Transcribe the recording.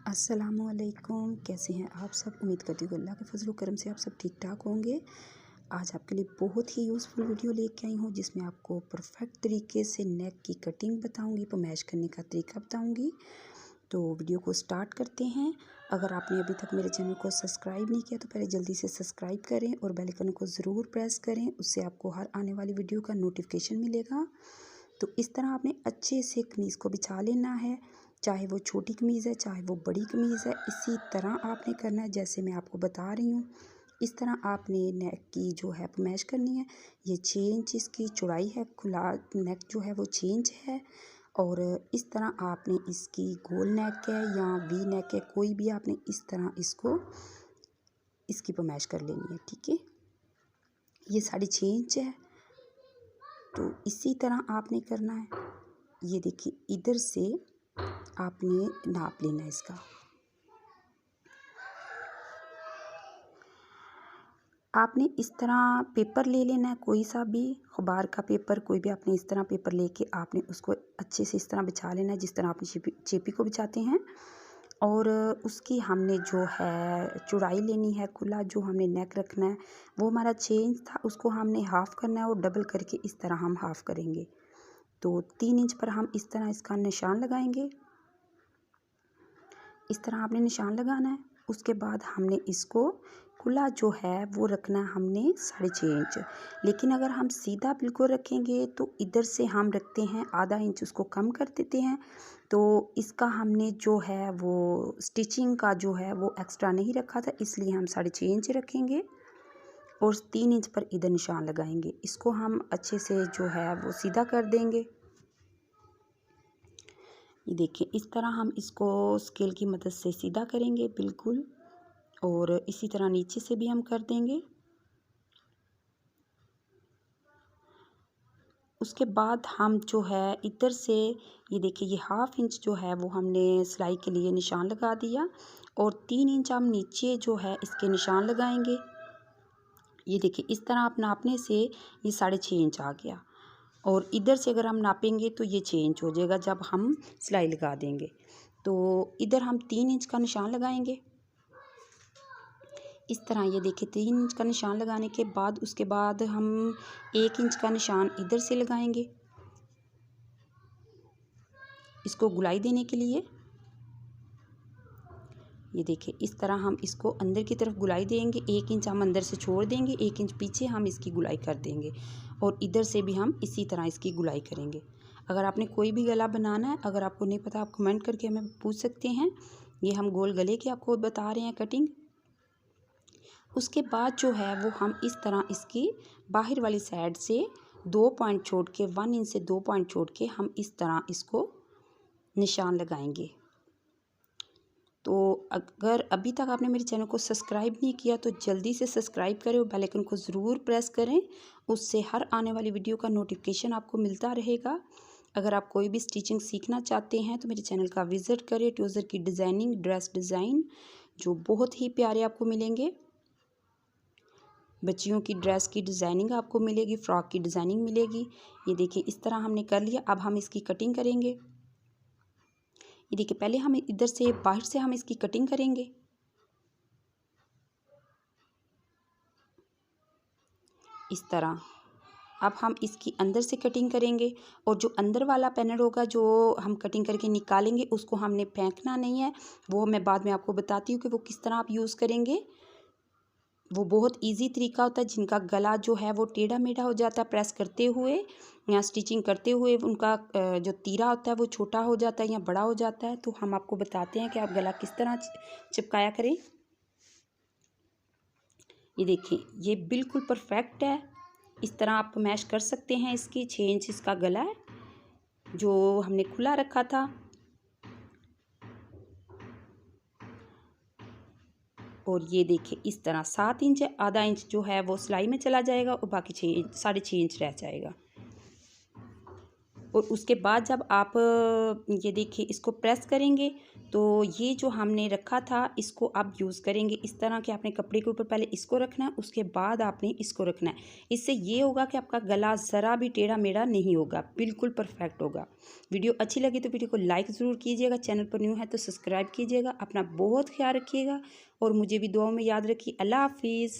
अस्सलामुअलैकुम। कैसे हैं आप सब? उम्मीद करती हूँ अल्लाह के फजल करम से आप सब ठीक ठाक होंगे। आज आपके लिए बहुत ही यूज़फुल वीडियो लेके आई हूँ जिसमें आपको परफेक्ट तरीके से नेक की कटिंग बताऊँगी, पमैश करने का तरीका बताऊँगी। तो वीडियो को स्टार्ट करते हैं। अगर आपने अभी तक मेरे चैनल को सब्सक्राइब नहीं किया तो पहले जल्दी से सब्सक्राइब करें और बेल आइकन को ज़रूर प्रेस करें, उससे आपको हर आने वाली वीडियो का नोटिफिकेशन मिलेगा। तो इस तरह आपने अच्छे से कमीज़ को बिछा लेना है, चाहे वो छोटी कमीज़ है चाहे वो बड़ी कमीज़ है। इसी तरह आपने करना है जैसे मैं आपको बता रही हूँ। इस तरह आपने नेक की जो है पमैश करनी है। ये 6 इंच इसकी चौड़ाई है, खुला नेक जो है वो 6 इंच है। और इस तरह आपने इसकी गोल नेक है या वी नेक है, कोई भी आपने इस तरह इसकी पमैश कर लेनी है। ठीक है, ये 6.5 इंच है। तो इसी तरह आपने करना है। ये देखिए, इधर से आपने नाप लेना है इसका। आपने इस तरह पेपर ले लेना है, कोई सा भी अखबार का पेपर, कोई भी आपने इस तरह पेपर लेके आपने उसको अच्छे से इस तरह बिछा लेना है जिस तरह आपने चेपी को बिछाते हैं। और उसकी हमने जो है चौड़ाई लेनी है, खुला जो हमने नेक रखना है वो हमारा 6 इंच था, उसको हमने हाफ़ करना है और डबल करके इस तरह हम हाफ़ करेंगे। तो 3 इंच पर हम इस तरह इसका निशान लगाएंगे। इस तरह आपने निशान लगाना है। उसके बाद हमने इसको खुला जो है वो रखना है हमने 6.5 इंच। लेकिन अगर हम सीधा बिल्कुल रखेंगे तो इधर से हम रखते हैं आधा इंच, उसको कम कर देते हैं। तो इसका हमने जो है वो स्टिचिंग का जो है वो एक्स्ट्रा नहीं रखा था, इसलिए हम 6.5 इंच रखेंगे और 3 इंच पर इधर निशान लगाएंगे। इसको हम अच्छे से जो है वो सीधा कर देंगे। ये देखिए, इस तरह हम इसको स्केल की मदद से सीधा करेंगे बिल्कुल, और इसी तरह नीचे से भी हम कर देंगे। उसके बाद हम जो है इधर से ये देखिए, ये हाफ़ इंच जो है वो हमने सिलाई के लिए निशान लगा दिया और 3 इंच हम नीचे जो है इसके निशान लगाएंगे। ये देखिए, इस तरह आप नापने से ये 6.5 इंच आ गया और इधर से अगर हम नापेंगे तो ये 6 इंच हो जाएगा जब हम सिलाई लगा देंगे। तो इधर हम 3 इंच का निशान लगाएंगे इस तरह। ये देखिए, 3 इंच का निशान लगाने के बाद उसके बाद हम 1 इंच का निशान इधर से लगाएंगे इसको गुलाई देने के लिए। ये देखिए, इस तरह हम इसको अंदर की तरफ गुलाई देंगे। 1 इंच हम अंदर से छोड़ देंगे, 1 इंच पीछे हम इसकी गुलाई कर देंगे और इधर से भी हम इसी तरह इसकी गुलाई करेंगे। अगर आपने कोई भी गला बनाना है, अगर आपको नहीं पता आप कमेंट करके हमें पूछ सकते हैं। ये हम गोल गले की आपको बता रहे हैं कटिंग। उसके बाद जो है वो हम इस तरह इसकी बाहर वाली साइड से 2 पॉइंट छोड़ के, 1 इंच से 2 पॉइंट छोड़ के हम इस तरह इसको निशान लगाएंगे। तो अगर अभी तक आपने मेरे चैनल को सब्सक्राइब नहीं किया तो जल्दी से सब्सक्राइब करें और बेल आइकन को ज़रूर प्रेस करें, उससे हर आने वाली वीडियो का नोटिफिकेशन आपको मिलता रहेगा। अगर आप कोई भी स्टिचिंग सीखना चाहते हैं तो मेरे चैनल का विज़िट करें। ट्राउज़र की डिज़ाइनिंग, ड्रेस डिज़ाइन जो बहुत ही प्यारे आपको मिलेंगे। बच्चियों की ड्रेस की डिज़ाइनिंग आपको मिलेगी, फ़्रॉक की डिज़ाइनिंग मिलेगी। ये देखिए, इस तरह हमने कर लिया। अब हम इसकी कटिंग करेंगे। ये देखिए, पहले हम इधर से बाहर से हम इसकी कटिंग करेंगे। इस तरह अब हम इसकी अंदर से कटिंग करेंगे और जो अंदर वाला पैनल होगा जो हम कटिंग करके निकालेंगे उसको हमने फेंकना नहीं है। वो मैं बाद में आपको बताती हूँ कि वो किस तरह आप यूज़ करेंगे। वो बहुत इजी तरीका होता है। जिनका गला जो है वो टेढ़ा मेढ़ा हो जाता है प्रेस करते हुए या स्टिचिंग करते हुए, उनका जो तीरा होता है वो छोटा हो जाता है या बड़ा हो जाता है, तो हम आपको बताते हैं कि आप गला किस तरह चिपकाया करें। ये देखिए, ये बिल्कुल परफेक्ट है। इस तरह आप मैश कर सकते हैं। इसकी 6 इंच इसका गला है जो हमने खुला रखा था। और ये देखिए, इस तरह 7 इंच है, आधा इंच जो है वो सिलाई में चला जाएगा और बाकी 6 इंच 6.5 इंच रह जाएगा। और उसके बाद जब आप ये देखिए इसको प्रेस करेंगे तो ये जो हमने रखा था इसको आप यूज़ करेंगे। इस तरह के आपने कपड़े के ऊपर पहले इसको रखना है, उसके बाद आपने इसको रखना है। इससे ये होगा कि आपका गला ज़रा भी टेढ़ा मेढ़ा नहीं होगा, बिल्कुल परफेक्ट होगा। वीडियो अच्छी लगी तो वीडियो को लाइक ज़रूर कीजिएगा, चैनल पर न्यू है तो सब्सक्राइब कीजिएगा। अपना बहुत ख्याल रखिएगा और मुझे भी दुआओं में याद रखिए। अल्लाह हाफिज़।